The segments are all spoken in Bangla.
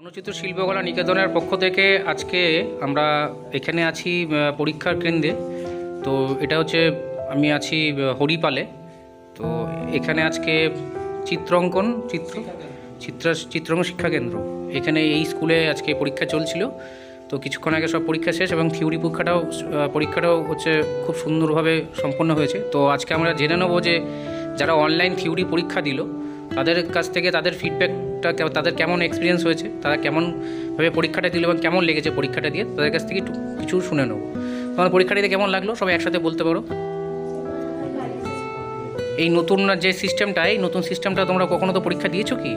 স্বর্ণচিত্র শিল্পকলা নিকেতনের পক্ষ থেকে আজকে আমরা এখানে আছি পরীক্ষার কেন্দ্রে। তো এটা হচ্ছে আমি আছি হরিপালে। তো এখানে আজকে চিত্রাঙ্কন চিত্রাঙ্কন শিক্ষা কেন্দ্র, এখানে এই স্কুলে আজকে পরীক্ষা চলছিল। তো কিছুক্ষণ আগে সব পরীক্ষা শেষ এবং থিওরি পরীক্ষাটাও হচ্ছে খুব সুন্দরভাবে সম্পন্ন হয়েছে। তো আজকে আমরা জেনে নেব যে যারা অনলাইন থিওরি পরীক্ষা দিল তাদের কাছ থেকে তাদের ফিডব্যাকটা, তাদের কেমন এক্সপিরিয়েন্স হয়েছে, তারা কেমনভাবে পরীক্ষাটা দিল এবং কেমন লেগেছে পরীক্ষাটা দিয়ে, তাদের কাছ থেকে একটু কিছু শুনে নেব। তোমার পরীক্ষাটা দিয়ে কেমন লাগলো সবাই একসাথে বলতে পারো। এই নতুন যে সিস্টেমটা, এই নতুন সিস্টেমটা তোমরা কখনো তো পরীক্ষা দিয়েছো কি?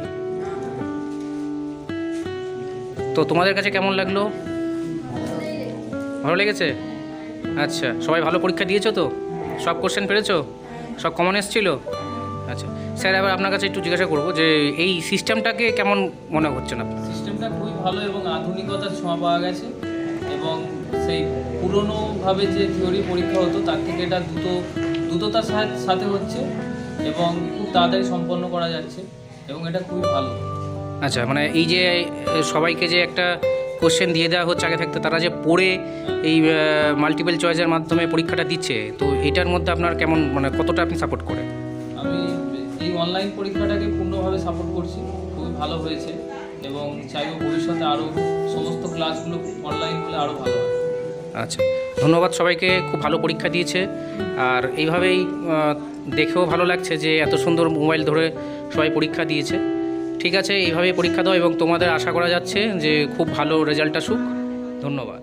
তো তোমাদের কাছে কেমন লাগলো? ভালো লেগেছে? আচ্ছা, সবাই ভালো পরীক্ষা দিয়েছো তো? সব কোশ্চেন পেরেছো? সব কমন এসেছিল? আচ্ছা স্যার, এবার আপনার কাছে একটু জিজ্ঞাসা করবো যে এই সিস্টেমটাকে কেমন মনে হচ্ছে না? সিস্টেমটা খুবই ভালো এবং আধুনিকতার ছোঁয়া পাওয়া গেছে এবং সেই পুরনোভাবে যে থিওরি পরীক্ষা হতো তার থেকে এটা দ্রুততার সাথে হচ্ছে এবং খুব তাড়াতাড়ি সম্পন্ন করা যাচ্ছে এবং এটা খুবই ভালো। আচ্ছা, মানে এই যে সবাইকে যে একটা কোশ্চেন দিয়ে দেওয়া হচ্ছে আগে থাকতে, তারা যে পড়ে এই মাল্টিপল চয়েসের মাধ্যমে পরীক্ষাটা দিচ্ছে, তো এটার মধ্যে আপনার কেমন, মানে কতটা আপনি সাপোর্ট করেন? আমি এই অনলাইন পরীক্ষাটাকে পূর্ণভাবে সাপোর্ট করছি, খুবই ভালো হয়েছে এবং চাইব ভবিষ্যতে আরও সমস্ত ক্লাসগুলো অনলাইন হলে আরও ভালো হয়। আচ্ছা, ধন্যবাদ সবাইকে, খুব ভালো পরীক্ষা দিয়েছে। আর এইভাবেই দেখেও ভালো লাগছে যে এত সুন্দর মোবাইল ধরে সবাই পরীক্ষা দিয়েছে। ঠিক আছে, এইভাবেই পরীক্ষা দাও এবং তোমাদের আশা করা যাচ্ছে যে খুব ভালো রেজাল্ট আসুক। ধন্যবাদ।